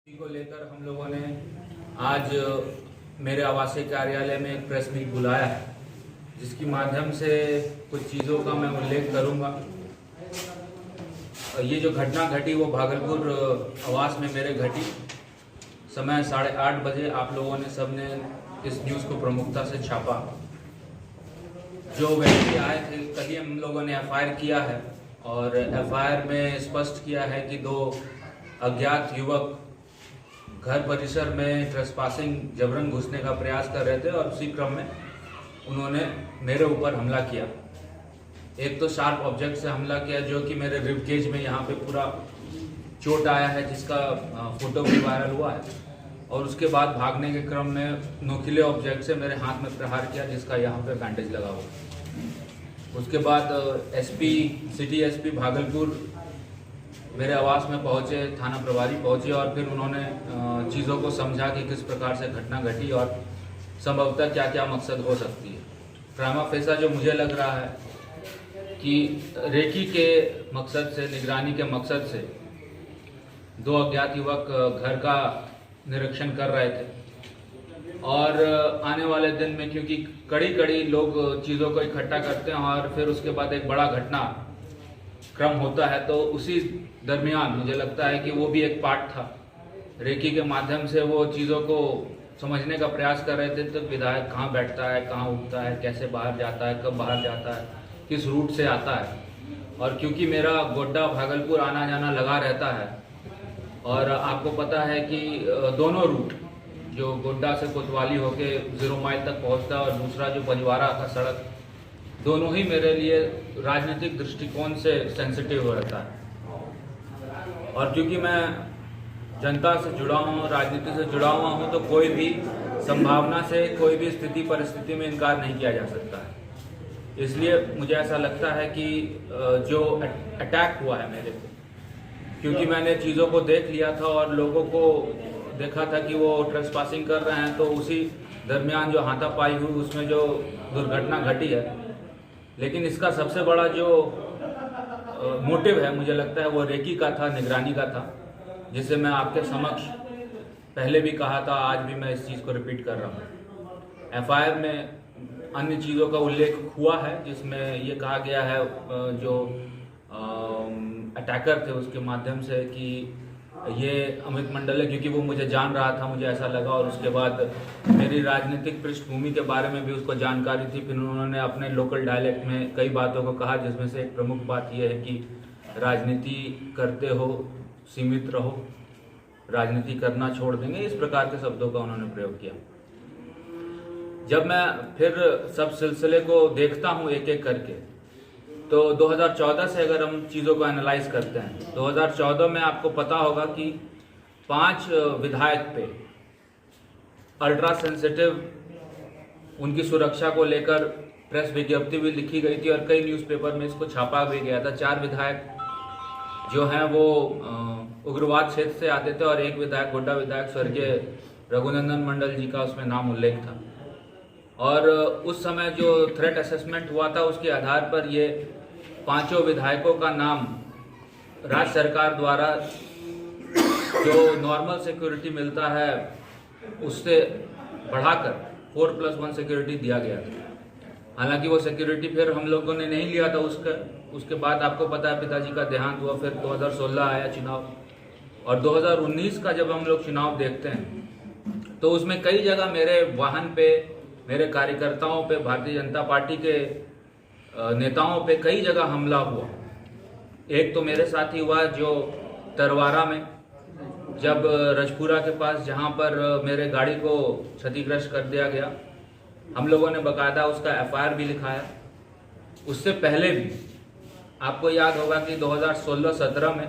को लेकर हम लोगों ने आज मेरे आवासीय कार्यालय में एक प्रेस मीट बुलाया है, जिसके माध्यम से कुछ चीज़ों का मैं उल्लेख करूंगा। ये जो घटना घटी वो भागलपुर आवास में मेरे घटी। समय 8:30 बजे आप लोगों ने सबने इस न्यूज़ को प्रमुखता से छापा। जो व्यक्ति आए थे, कल ही हम लोगों ने एफआईआर किया है और एफआईआर में स्पष्ट किया है कि 2 अज्ञात युवक घर परिसर में ट्रेसपासिंग जबरन घुसने का प्रयास कर रहे थे और उसी क्रम में उन्होंने मेरे ऊपर हमला किया। एक तो शार्प ऑब्जेक्ट से हमला किया जो कि मेरे रिब केज में यहाँ पे पूरा चोट आया है, जिसका फोटो भी वायरल हुआ है। और उसके बाद भागने के क्रम में नोकीले ऑब्जेक्ट से मेरे हाथ में प्रहार किया, जिसका यहाँ पे बैंडेज लगा हुआ। उसके बाद सिटी एसपी भागलपुर मेरे आवास में पहुंचे, थाना प्रभारी पहुंचे और फिर उन्होंने चीज़ों को समझा कि किस प्रकार से घटना घटी और संभवतः क्या क्या मकसद हो सकती है। प्राइमा फेसा जो मुझे लग रहा है कि रेकी के मकसद से, निगरानी के मकसद से 2 अज्ञात युवक घर का निरीक्षण कर रहे थे और आने वाले दिन में क्योंकि कड़ी लोग चीज़ों को इकट्ठा करते हैं और फिर उसके बाद एक बड़ा घटना क्रम होता है, तो उसी दरमियान मुझे लगता है कि वो भी एक पार्ट था। रेकी के माध्यम से वो चीज़ों को समझने का प्रयास कर रहे थे, तो विधायक कहाँ बैठता है, कहाँ उठता है, कैसे बाहर जाता है, कब बाहर जाता है, किस रूट से आता है। और क्योंकि मेरा गोड्डा भागलपुर आना जाना लगा रहता है और आपको पता है कि दोनों रूट, जो गोड्डा से कोतवाली होके 0 माइल तक पहुँचता है और दूसरा जो पंजवारा का सड़क, दोनों ही मेरे लिए राजनीतिक दृष्टिकोण से सेंसिटिव रहता है। और क्योंकि मैं जनता से जुड़ा हूँ, राजनीति से जुड़ा हुआ हूँ, तो कोई भी संभावना से, कोई भी स्थिति परिस्थिति में इनकार नहीं किया जा सकता है। इसलिए मुझे ऐसा लगता है कि जो अटैक हुआ है मेरे पे, क्योंकि मैंने चीज़ों को देख लिया था और लोगों को देखा था कि वो ट्रेसपासिंग कर रहे हैं, तो उसी दरमियान जो हाथापाई हुई उसमें जो दुर्घटना घटी है। लेकिन इसका सबसे बड़ा जो मोटिव है, मुझे लगता है वो रेकी का था, निगरानी का था, जिसे मैं आपके समक्ष पहले भी कहा था, आज भी मैं इस चीज़ को रिपीट कर रहा हूँ। एफआईआर में अन्य चीज़ों का उल्लेख हुआ है, जिसमें ये कहा गया है जो अटैकर थे उसके माध्यम से कि ये अमित मंडल है, क्योंकि वो मुझे जान रहा था, मुझे ऐसा लगा। और उसके बाद मेरी राजनीतिक पृष्ठभूमि के बारे में भी उसको जानकारी थी। फिर उन्होंने अपने लोकल डायलेक्ट में कई बातों को कहा, जिसमें से एक प्रमुख बात यह है कि राजनीति करते हो सीमित रहो, राजनीति करना छोड़ देंगे, इस प्रकार के शब्दों का उन्होंने प्रयोग किया। जब मैं फिर सब सिलसिले को देखता हूँ एक एक करके, तो 2014 से अगर हम चीज़ों को एनालाइज करते हैं, 2014 में आपको पता होगा कि 5 विधायक पे अल्ट्रा सेंसिटिव उनकी सुरक्षा को लेकर प्रेस विज्ञप्ति भी लिखी गई थी और कई न्यूज़पेपर में इसको छापा भी गया था। 4 विधायक जो हैं वो उग्रवाद क्षेत्र से आते थे और एक विधायक, गोड्डा विधायक स्वर्गीय रघुनंदन मंडल जी का उसमें नाम उल्लेख था। और उस समय जो थ्रेट असेसमेंट हुआ था, उसके आधार पर ये 5 विधायकों का नाम राज्य सरकार द्वारा जो नॉर्मल सिक्योरिटी मिलता है उससे बढ़ाकर 4+1 सिक्योरिटी दिया गया था। हालांकि वो सिक्योरिटी फिर हम लोगों ने नहीं लिया था। उसके बाद आपको पता है पिताजी का देहांत हुआ, फिर 2016 आया चुनाव, और 2019 का जब हम लोग चुनाव देखते हैं तो उसमें कई जगह मेरे वाहन पे, मेरे कार्यकर्ताओं पे, भारतीय जनता पार्टी के नेताओं पे कई जगह हमला हुआ। एक तो मेरे साथ ही हुआ जो तरवारा में, जब रजपुरा के पास, जहां पर मेरे गाड़ी को क्षतिग्रस्त कर दिया गया, हम लोगों ने बकायदा उसका एफआईआर भी लिखाया। उससे पहले भी आपको याद होगा कि 2016-17 में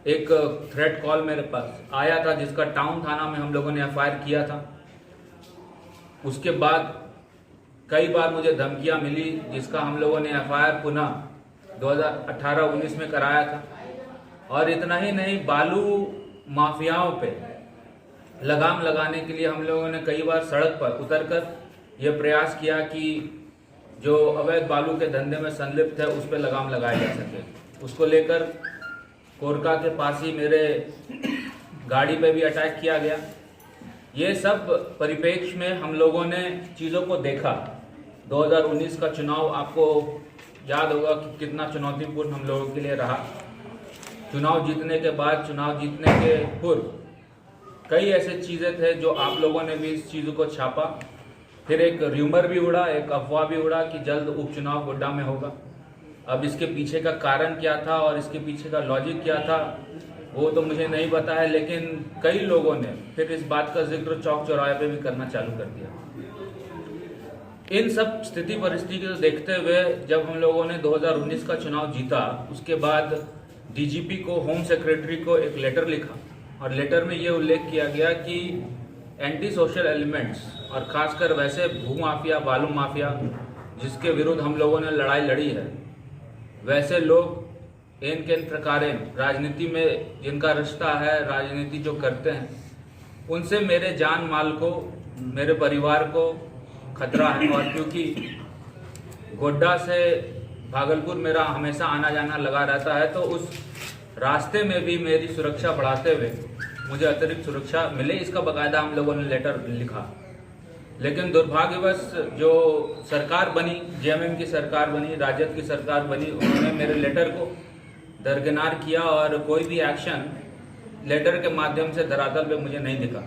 एक थ्रेट कॉल मेरे पास आया था, जिसका टाउन थाना में हम लोगों ने एफआईआर किया था। उसके बाद कई बार मुझे धमकियां मिली, जिसका हम लोगों ने एफआईआर पुनः 2018-19 में कराया था। और इतना ही नहीं, बालू माफियाओं पे लगाम लगाने के लिए हम लोगों ने कई बार सड़क पर उतरकर यह प्रयास किया कि जो अवैध बालू के धंधे में संलिप्त है उस पर लगाम लगाया जा सके। उसको लेकर कोरका के पास ही मेरे गाड़ी पे भी अटैक किया गया। ये सब परिप्रेक्ष्य में हम लोगों ने चीज़ों को देखा। 2019 का चुनाव आपको याद होगा कि कितना चुनौतीपूर्ण हम लोगों के लिए रहा। चुनाव जीतने के बाद, चुनाव जीतने के पूर्व कई ऐसे चीज़ें थे जो आप लोगों ने भी इस चीज़ को छापा। फिर एक र्यूमर भी उड़ा, एक अफवाह भी उड़ा कि जल्द उपचुनाव गोड्डा में होगा। अब इसके पीछे का कारण क्या था और इसके पीछे का लॉजिक क्या था वो तो मुझे नहीं पता है, लेकिन कई लोगों ने फिर इस बात का जिक्र चौक चौराहे पे भी करना चालू कर दिया। इन सब स्थिति परिस्थिति को देखते हुए जब हम लोगों ने 2019 का चुनाव जीता, उसके बाद डीजीपी को, होम सेक्रेटरी को एक लेटर लिखा और लेटर में ये उल्लेख किया गया कि एंटी सोशल एलिमेंट्स और खासकर वैसे भूमाफिया, बालू माफिया जिसके विरुद्ध हम लोगों ने लड़ाई लड़ी है, वैसे लोग इन किन प्रकारें राजनीति में जिनका रिश्ता है, राजनीति जो करते हैं, उनसे मेरे जान माल को, मेरे परिवार को खतरा है। और क्योंकि गोड्डा से भागलपुर मेरा हमेशा आना जाना लगा रहता है, तो उस रास्ते में भी मेरी सुरक्षा बढ़ाते हुए मुझे अतिरिक्त सुरक्षा मिले, इसका बाकायदा हम लोगों ने लेटर लिखा। लेकिन दुर्भाग्यवश जो सरकार बनी, जेएमएम की सरकार बनी, राजद की सरकार बनी, उन्होंने मेरे लेटर को दरकिनार किया और कोई भी एक्शन लेटर के माध्यम से धरातल पे मुझे नहीं दिखा,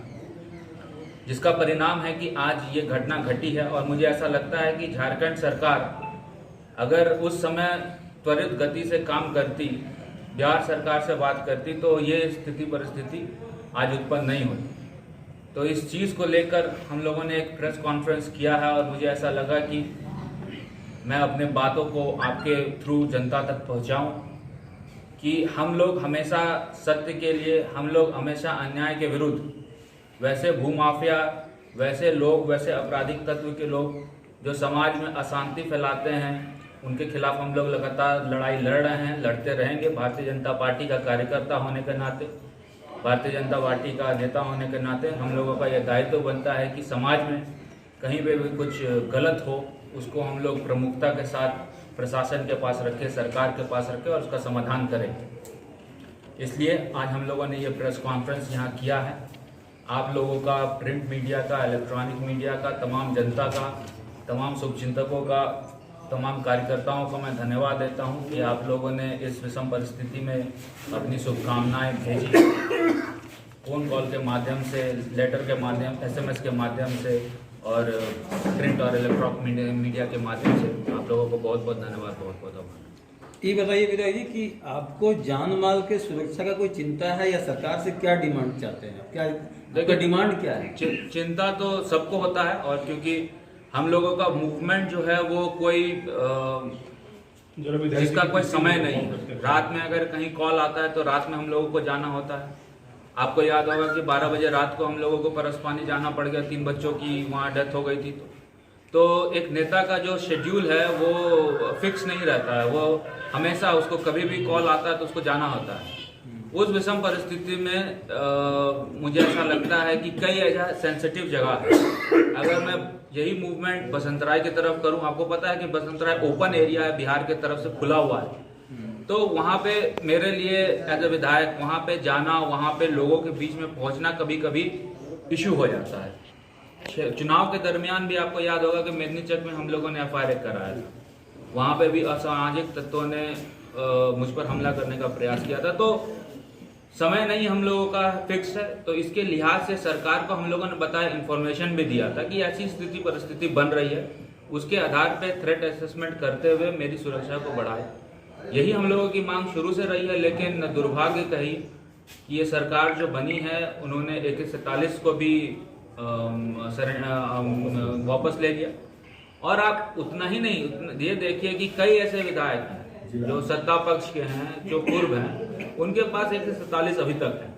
जिसका परिणाम है कि आज ये घटना घटी है। और मुझे ऐसा लगता है कि झारखंड सरकार अगर उस समय त्वरित गति से काम करती, बिहार सरकार से बात करती, तो ये स्थिति परिस्थिति आज उत्पन्न नहीं होती। तो इस चीज़ को लेकर हम लोगों ने एक प्रेस कॉन्फ्रेंस किया है और मुझे ऐसा लगा कि मैं अपने बातों को आपके थ्रू जनता तक पहुंचाऊं कि हम लोग हमेशा सत्य के लिए, हम लोग हमेशा अन्याय के विरुद्ध, वैसे भूमाफिया, वैसे लोग, वैसे आपराधिक तत्व के लोग जो समाज में अशांति फैलाते हैं, उनके खिलाफ हम लोग लगातार लड़ाई लड़ रहे हैं, लड़ते रहेंगे। भारतीय जनता पार्टी का कार्यकर्ता होने के नाते, भारतीय जनता पार्टी का नेता होने के नाते हम लोगों का यह दायित्व बनता है कि समाज में कहीं पे भी कुछ गलत हो, उसको हम लोग प्रमुखता के साथ प्रशासन के पास रखें, सरकार के पास रखें और उसका समाधान करें। इसलिए आज हम लोगों ने ये प्रेस कॉन्फ्रेंस यहाँ किया है। आप लोगों का, प्रिंट मीडिया का, इलेक्ट्रॉनिक मीडिया का, तमाम जनता का, तमाम शुभचिंतकों का, तमाम कार्यकर्ताओं को मैं धन्यवाद देता हूँ कि आप लोगों ने इस विषम परिस्थिति में अपनी शुभकामनाएं भेजी, फ़ोन कॉल के माध्यम से, लेटर के माध्यम, SMS के माध्यम से और प्रिंट और इलेक्ट्रॉनिक मीडिया के माध्यम से। आप लोगों को बहुत बहुत धन्यवाद, बहुत बहुत आभार। ये बताइए विधायक जी कि आपको जान माल के सुरक्षा का कोई चिंता है या सरकार से क्या डिमांड चाहते हैं? क्या देखो डिमांड क्या है? चिंता तो सबको होता है, और क्योंकि हम लोगों का मूवमेंट जो है वो कोई जिसका कोई समय नहीं है। रात में अगर कहीं कॉल आता है तो रात में हम लोगों को जाना होता है। आपको याद होगा कि 12 बजे रात को हम लोगों को परसपानी जाना पड़ गया, 3 बच्चों की वहाँ डेथ हो गई थी। तो एक नेता का जो शेड्यूल है वो फिक्स नहीं रहता है, वो हमेशा उसको कभी भी कॉल आता है तो उसको जाना होता है। उस विषम परिस्थिति में मुझे ऐसा लगता है कि कई ऐसा सेंसिटिव जगह है। अगर मैं यही मूवमेंट बसंतराय की तरफ करूं, आपको पता है कि बसंतराय ओपन एरिया है, बिहार की तरफ से खुला हुआ है, तो वहाँ पे मेरे लिए एज ए विधायक वहाँ पे जाना, वहाँ पे लोगों के बीच में पहुँचना कभी कभी इशू हो जाता है। चुनाव के दरमियान भी आपको याद होगा कि मेदनी चक में हम लोगों ने FIR कराया था, वहाँ पे भी असामाजिक तत्वों ने मुझ पर हमला करने का प्रयास किया था। तो समय नहीं हम लोगों का फिक्स है, तो इसके लिहाज से सरकार को हम लोगों ने बताया, इन्फॉर्मेशन भी दिया था कि ऐसी स्थिति परिस्थिति बन रही है, उसके आधार पे थ्रेट असेसमेंट करते हुए मेरी सुरक्षा को बढ़ाए। यही हम लोगों की मांग शुरू से रही है, लेकिन दुर्भाग्य कही कि ये सरकार जो बनी है उन्होंने AK-47 को भी वापस ले लिया। और आप उतना ही नहीं, ये देखिए कि कई ऐसे विधायक हैं जो सत्ता पक्ष के हैं, जो पूर्व हैं, उनके पास AK-47 अभी तक है।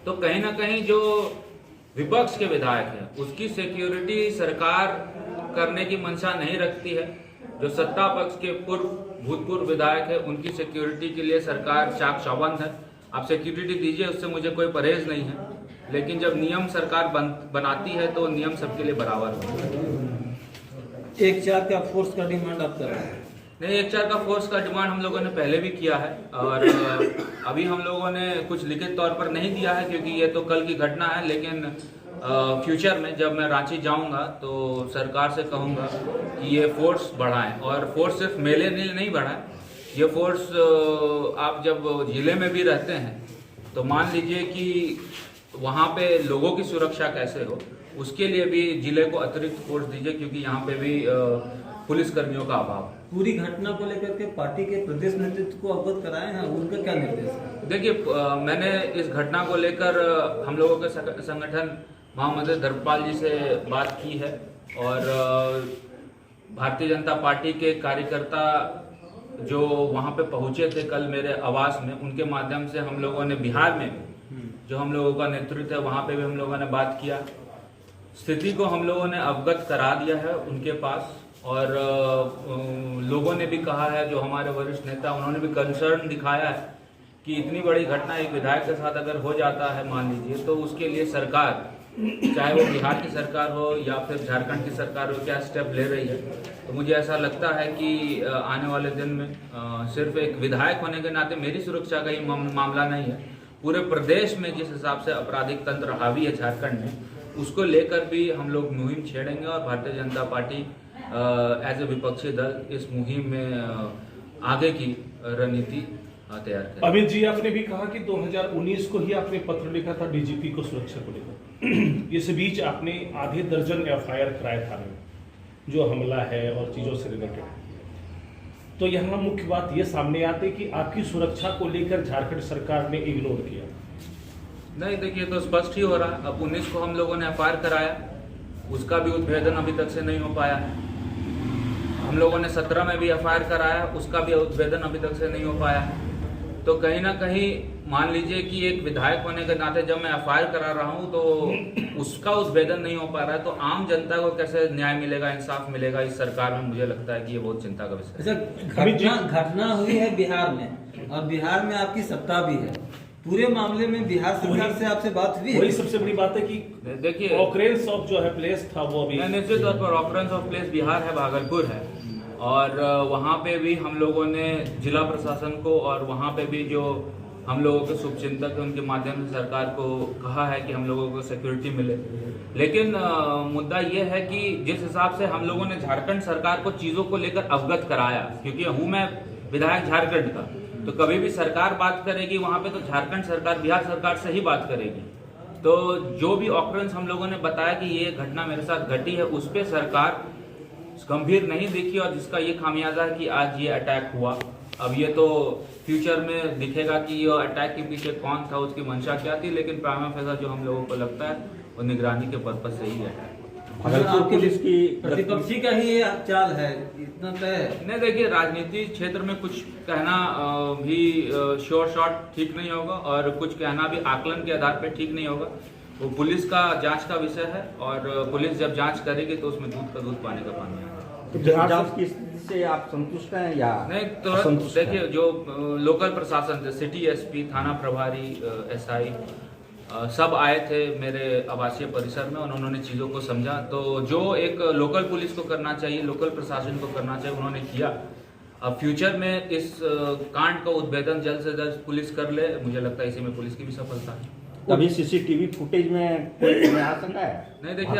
तो कहीं ना कहीं जो विपक्ष के विधायक हैं उसकी सिक्योरिटी सरकार करने की मंशा नहीं रखती है। जो सत्ता पक्ष के भूतपूर्व विधायक है उनकी सिक्योरिटी के लिए सरकार चाक चौबंद है। आप सिक्योरिटी दीजिए, उससे मुझे कोई परहेज नहीं है, लेकिन जब नियम सरकार बनाती है तो नियम सबके लिए बराबर होता है। 1-4 का फोर्स का डिमांड आप कर रहे हैं? नहीं, 1-4 का फोर्स का डिमांड हम लोगों ने पहले भी किया है और अभी हम लोगों ने कुछ लिखित तौर पर नहीं दिया है क्योंकि ये तो कल की घटना है, लेकिन फ्यूचर में जब मैं रांची जाऊंगा तो सरकार से कहूंगा कि ये फोर्स बढ़ाएं और फोर्स सिर्फ मेले नहीं बढ़ाएं, ये फोर्स आप जब जिले में भी रहते हैं तो मान लीजिए कि वहाँ पे लोगों की सुरक्षा कैसे हो उसके लिए भी जिले को अतिरिक्त फोर्स दीजिए क्योंकि यहाँ पे भी पुलिस कर्मियों का अभाव है। पूरी घटना को लेकर के पार्टी के प्रदेश नेतृत्व को अवगत कराए हैं, उनका क्या निर्देश है? देखिए, मैंने इस घटना को लेकर हम लोगों के संगठन महामंत्री धर्मपाल जी से बात की है और भारतीय जनता पार्टी के कार्यकर्ता जो वहाँ पे पहुँचे थे कल मेरे आवास में, उनके माध्यम से हम लोगों ने बिहार में जो हम लोगों का नेतृत्व है वहाँ पे भी हम लोगों ने बात किया, स्थिति को हम लोगों ने अवगत करा दिया है उनके पास और लोगों ने भी कहा है, जो हमारे वरिष्ठ नेता उन्होंने भी कंसर्न दिखाया है कि इतनी बड़ी घटना एक विधायक के साथ अगर हो जाता है मान लीजिए तो उसके लिए सरकार, चाहे वो बिहार की सरकार हो या फिर झारखंड की सरकार हो, क्या स्टेप ले रही है। तो मुझे ऐसा लगता है कि आने वाले दिन में सिर्फ एक विधायक होने के नाते मेरी सुरक्षा का ही मामला नहीं है, पूरे प्रदेश में जिस हिसाब से आपराधिक तंत्र हावी है झारखंड में, उसको लेकर भी हम लोग मुहिम छेड़ेंगे और Bharatiya Janata party as a विपक्षी दल इस मुहिम में आगे की रणनीति तैयार करें। अमित जी, आपने भी कहा कि 2019 को ही आपने पत्र लिखा था डीजीपी को सुरक्षा को लेकर। इस बीच आपने आधे दर्जन एफआईआर कराए थाने में, जो हमला है और चीजों से रिलेटेड। तो यहाँ मुख्य बात ये सामने आती कि आपकी सुरक्षा को लेकर झारखंड सरकार ने इग्नोर किया। नहीं, देखिए तो स्पष्ट ही हो रहा है। अब 19 को हम लोगों ने एफआईआर कराया, उसका भी उद्भेदन अभी तक से नहीं हो पाया है। हम लोगों ने 17 में भी एफआईआर कराया, उसका भी उद्भेदन अभी तक से नहीं हो पाया है। तो कहीं ना कहीं मान लीजिए कि एक विधायक होने के नाते जब मैं एफआईआर करा रहा हूं तो उसका उद्भेदन नहीं हो पा रहा है, तो आम जनता को कैसे न्याय मिलेगा, इंसाफ मिलेगा इस सरकार में? मुझे लगता है कि ये बहुत चिंता का विषय है। अच्छा, घटना हुई है बिहार में और बिहार में आपकी सत्ता भी है, पूरे मामले में बिहार सरकार से आपसे बात हुई है? वही सबसे बड़ी बात है कि देखिए, ऑकरेंस ऑफ जो है प्लेस था वो अभी निश्चित तौर पर ऑकरेंस ऑफ प्लेस बिहार है, भागलपुर है और वहाँ पे भी हम लोगों ने जिला प्रशासन को और वहाँ पे भी जो हम लोगों के शुभचिंतक हैं उनके माध्यम से सरकार को कहा है कि हम लोगों को सिक्योरिटी मिले। लेकिन मुद्दा ये है कि जिस हिसाब से हम लोगों ने झारखंड सरकार को चीज़ों को लेकर अवगत कराया, क्योंकि हूँ मैं विधायक झारखंड का, तो कभी भी सरकार बात करेगी वहाँ पे तो झारखंड सरकार बिहार सरकार से ही बात करेगी। तो जो भी ऑकरेंस हम लोगों ने बताया कि ये घटना मेरे साथ घटी है, उस पर सरकार गंभीर नहीं देखी और जिसका ये खामियाजा है कि आज ये अटैक हुआ। अब ये तो फ्यूचर में दिखेगा कि ये अटैक के पीछे कौन था, उसकी मंशा क्या थी, लेकिन प्राइमा फेसा जो हम लोगों को लगता है वो निगरानी के पर्पज से ही अटैक हुआ। भागलपुर पुलिस की प्रतिपक्षी का ही ये चाल है, इतना तय नहीं। देखिए, राजनीति क्षेत्र में कुछ कहना भी श्योर शॉट ठीक नहीं होगा और कुछ कहना भी आकलन के आधार पर ठीक नहीं होगा। वो पुलिस का जांच का विषय है और पुलिस जब जांच करेगी तो उसमें दूध का दूध पानी का पानी आएगा। तो जांच की स्थिति से आप संतुष्ट हैं या नहीं? तो देखिए, जो लोकल प्रशासन थे, सिटी एसपी, थाना प्रभारी, एसआई सब आए थे मेरे आवासीय परिसर में और उन्होंने चीज़ों को समझा। तो जो एक लोकल पुलिस को करना चाहिए, लोकल प्रशासन को करना चाहिए, उन्होंने किया। अब फ्यूचर में इस कांड का उद्भेदन जल्द से जल्द पुलिस कर ले, मुझे लगता है इसी में पुलिस की भी सफलता है। अभी सीसीटीवी फुटेज में कोई आशंका है? नहीं, देखिए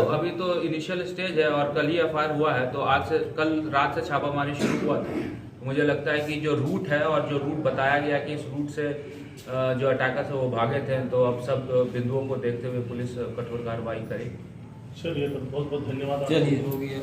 अभी तो इनिशियल स्टेज है और कल ही एफआईआर हुआ है, तो आज से कल रात से छापामारी शुरू हुआ था। तो मुझे लगता है कि जो रूट है और जो रूट बताया गया कि इस रूट से जो अटैकर थे वो भागे थे, तो अब सब बिंदुओं को देखते हुए पुलिस कठोर कार्रवाई करेगी। चलिए, बहुत बहुत धन्यवाद। चलिए, हो गया।